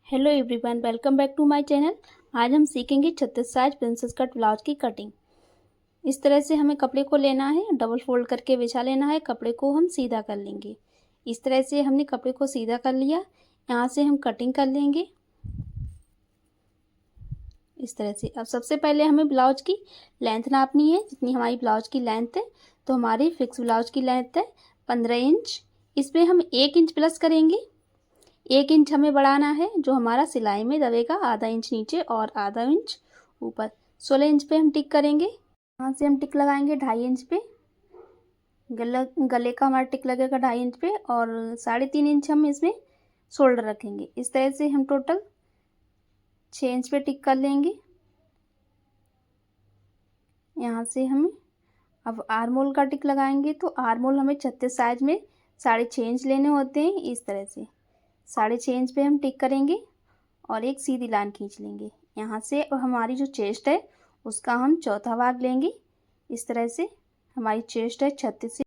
Hello everyone, welcome back to my channel. आज हम सीखेंगे 36 साइज प्रिंसेस कट ब्लाउज की कटिंग। इस तरह से हमें कपड़े को लेना है, डबल फोल्ड करके बिछा लेना है, कपड़े को हम सीधा कर लेंगे। इस तरह से हमने कपड़े को सीधा कर लिया। यहाँ से हम कटिंग कर लेंगे इस तरह से। अब सबसे पहले हमें ब्लाउज की लेंथ नापनी है, जितनी हमारी ब्लाउज की लेंथ है। तो हमारी फिक्स ब्लाउज की लेंथ है 15 इंच। इसमें हम 1 इंच प्लस करेंगे। 1 इंच हमें बढ़ाना है, जो हमारा सिलाई में दबेगा। आधा इंच नीचे और आधा इंच ऊपर। 16 इंच पे हम टिक करेंगे। यहाँ से हम टिक लगाएंगे 2.5 इंच पे। गले का हमारा टिक लगेगा 2.5 इंच पे और 3.5 इंच हम इसमें शोल्डर रखेंगे। इस तरह से हम टोटल 6 इंच पे टिक कर लेंगे। यहाँ से हमें अब आर्मोल का टिक लगाएंगे। तो आर्मोल हमें 36 साइज में 6.5 इंच लेने होते हैं। इस तरह से 6.5 इंच पे हम टिक करेंगे और एक सीधी लाइन खींच लेंगे। यहाँ से अब हमारी जो चेस्ट है उसका हम चौथा भाग लेंगे। इस तरह से हमारी चेस्ट है 36,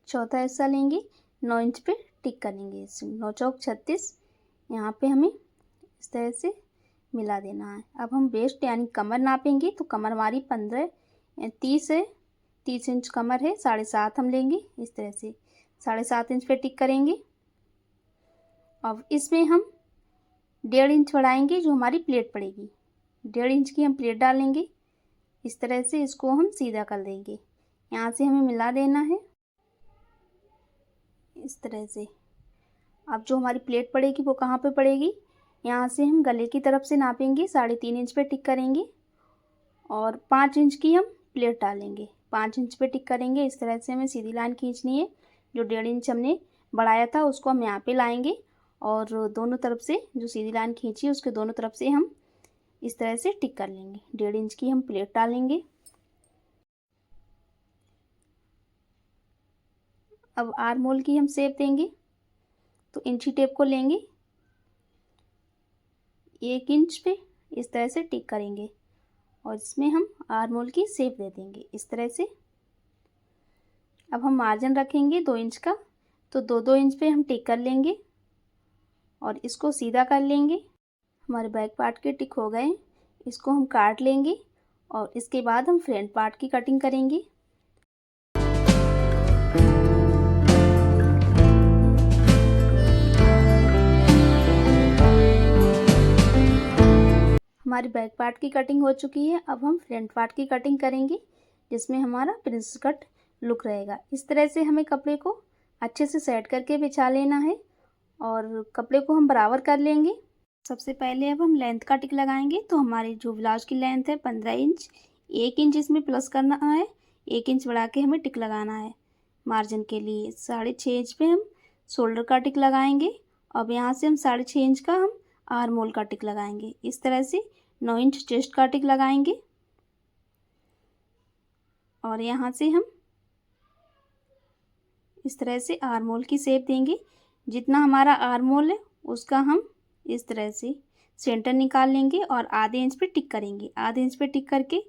चौथा हिस्सा लेंगे। 9 इंच पे टिक करेंगे। 9 चौक 36। यहाँ पे हमें इस तरह से मिला देना है। अब हम वेस्ट यानी कमर नापेंगे। तो कमर हमारी 30 है। 30 इंच कमर है। 7.5 हम लेंगे। इस तरह से 7.5 इंच पे टिक करेंगे। अब इसमें हम 1.5 इंच बढ़ाएंगे, जो हमारी प्लेट पड़ेगी। 1.5 इंच की हम प्लेट डालेंगे। इस तरह से इसको हम सीधा कर देंगे। यहाँ से हमें मिला देना है इस तरह से। अब जो हमारी प्लेट पड़ेगी वो कहाँ पे पड़ेगी? यहाँ से हम गले की तरफ से नापेंगे। 3.5 इंच पे टिक करेंगे और 5 इंच की हम प्लेट डालेंगे। 5 इंच पे टिक करेंगे। इस तरह से हमें सीधी लाइन खींचनी है। जो 1.5 इंच हमने बढ़ाया था उसको हम यहाँ पे लाएंगे और दोनों तरफ से जो सीधी लाइन खींची है उसके दोनों तरफ से हम इस तरह से टिक कर लेंगे। 1.5 इंच की हम प्लेट डालेंगे। अब आर्म होल की हम शेप देंगे। तो इंची टेप को लेंगे, 1 इंच पे इस तरह से टिक करेंगे और इसमें हम आर्म होल की शेप दे देंगे इस तरह से। अब हम मार्जिन रखेंगे 2 इंच का। तो 2-2 इंच पे हम टिक कर लेंगे और इसको सीधा कर लेंगे। हमारे बैक पार्ट के टिक हो गए। इसको हम काट लेंगे और इसके बाद हम फ्रंट पार्ट की कटिंग करेंगे। हमारी बैक पार्ट की कटिंग हो चुकी है। अब हम फ्रंट पार्ट की कटिंग करेंगे, जिसमें हमारा प्रिंसेस कट लुक रहेगा। इस तरह से हमें कपड़े को अच्छे से सेट करके बिछा लेना है और कपड़े को हम बराबर कर लेंगे। सबसे पहले अब हम लेंथ का टिक लगाएंगे। तो हमारी जो ब्लाउज की लेंथ है 15 इंच। 1 इंच इसमें प्लस करना है। 1 इंच बढ़ा के हमें टिक लगाना है मार्जिन के लिए। 6.5 इंच पे हम शोल्डर का टिक लगाएंगे। अब यहाँ से हम 6.5 इंच का हम आर्म होल का टिक लगाएंगे। इस तरह से 9 इंच चेस्ट का टिक लगाएंगे और यहाँ से हम इस तरह से आर्म होल की शेप देंगे। जितना हमारा आर्म होल है उसका हम इस तरह से सेंटर निकाल लेंगे और आधे इंच पे टिक करेंगे। आधे इंच पे टिक करके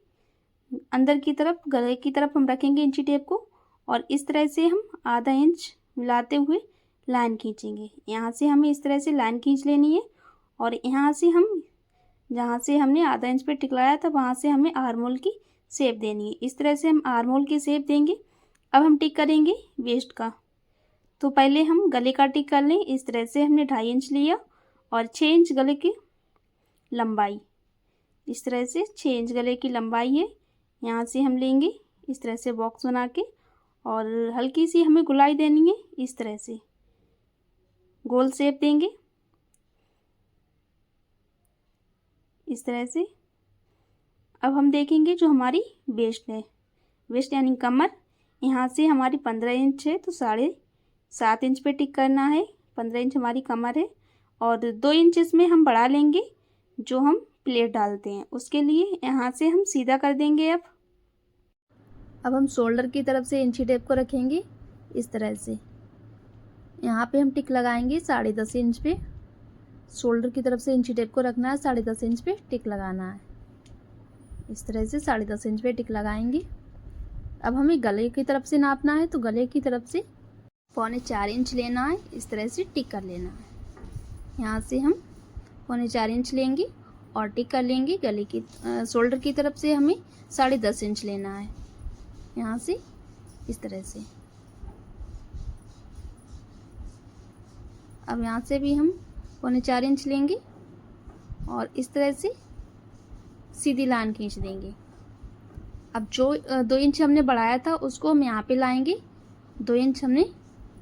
अंदर की तरफ गले की तरफ हम रखेंगे इंची टेप को और इस तरह से हम आधा इंच मिलाते हुए लाइन खींचेंगे। यहाँ से हमें इस तरह से लाइन खींच लेनी है और यहाँ से हम जहाँ से हमने आधा इंच पे टिक लगाया था वहाँ से हमें आर्म होल की शेप देनी है। इस तरह से हम आर्म होल की शेप देंगे। अब हम टिक करेंगे वेस्ट का। तो पहले हम गले का टिक कर लें। इस तरह से हमने 2.5 इंच लिया और 6 इंच गले की लंबाई। इस तरह से 6 इंच गले की लंबाई है। यहाँ से हम लेंगे इस तरह से बॉक्स बना के और हल्की सी हमें गुलाई देनी है। इस तरह से गोल शेप देंगे इस तरह से। अब हम देखेंगे जो हमारी वेस्ट है, वेस्ट यानी कमर, यहाँ से हमारी 15 इंच है तो 7.5 इंच पे टिक करना है। 15 इंच हमारी कमर है और 2 इंच इसमें हम बढ़ा लेंगे जो हम प्लेट डालते हैं उसके लिए। यहाँ से हम सीधा कर देंगे। अब हम शोल्डर की तरफ से इंची टेप को रखेंगे इस तरह से। यहाँ पे हम टिक लगाएंगे 10.5 इंच पे। शोल्डर की तरफ से इंची टेप को रखना है, 10.5 इंच पे टिक लगाना है। इस तरह से 10.5 इंच पे टिक लगाएंगे। अब हमें गले की तरफ से नापना है। तो गले की तरफ से 3.25 इंच लेना है। इस तरह से टिक कर लेना है। यहाँ से हम 4.25 इंच लेंगे और टिक कर लेंगे। गले की शोल्डर की तरफ से हमें 10.5 इंच लेना है, यहाँ से इस तरह से। अब यहाँ से भी हम 4.25 इंच लेंगे और इस तरह से सीधी लाइन खींच देंगे। अब जो 2 इंच हमने बढ़ाया था उसको हम यहाँ पे लाएंगे, 2 इंच हमने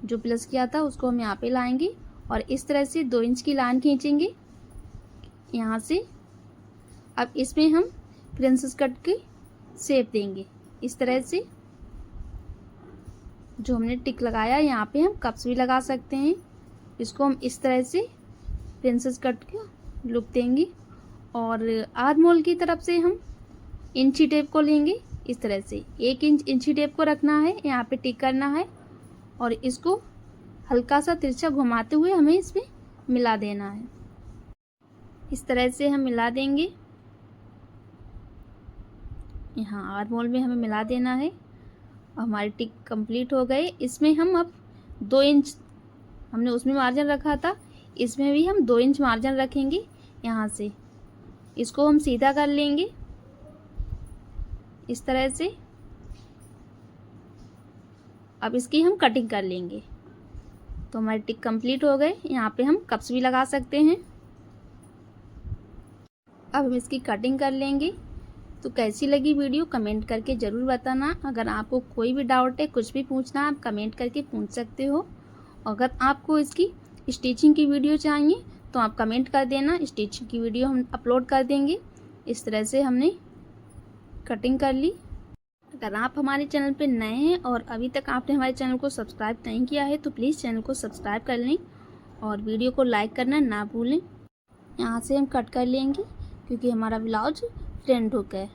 जो प्लस किया था उसको हम यहाँ पे लाएंगे और इस तरह से 2 इंच की लाइन खींचेंगे यहाँ से। अब इसमें हम प्रिंसेस कट की शेप देंगे इस तरह से। जो हमने टिक लगाया यहाँ पे हम कप्स भी लगा सकते हैं। इसको हम इस तरह से प्रिंसेस कट का लुक देंगे और आर्म होल की तरफ से हम इंची टेप को लेंगे इस तरह से। 1 इंच इंची टेप को रखना है, यहाँ पे टिक करना है और इसको हल्का सा तिरछा घुमाते हुए हमें इसमें मिला देना है। इस तरह से हम मिला देंगे, यहाँ आर्म होल में हमें मिला देना है। हमारी टिक कंप्लीट हो गए। इसमें हम अब 2 इंच हमने उसमें मार्जिन रखा था, इसमें भी हम 2 इंच मार्जिन रखेंगे यहाँ से। इसको हम सीधा कर लेंगे इस तरह से। अब इसकी हम कटिंग कर लेंगे। तो हमारे टिक कंप्लीट हो गए। यहाँ पे हम कप्स भी लगा सकते हैं। अब हम इसकी कटिंग कर लेंगे। तो कैसी लगी वीडियो कमेंट करके ज़रूर बताना। अगर आपको कोई भी डाउट है, कुछ भी पूछना है, आप कमेंट करके पूछ सकते हो। अगर आपको इसकी स्टिचिंग की वीडियो चाहिए तो आप कमेंट कर देना, स्टिचिंग की वीडियो हम अपलोड कर देंगे। इस तरह से हमने कटिंग कर ली। अगर आप हमारे चैनल पे नए हैं और अभी तक आपने हमारे चैनल को सब्सक्राइब नहीं किया है तो प्लीज़ चैनल को सब्सक्राइब कर लें और वीडियो को लाइक करना ना भूलें। यहाँ से हम कट कर लेंगे क्योंकि हमारा ब्लाउज फ्रंट हुक है।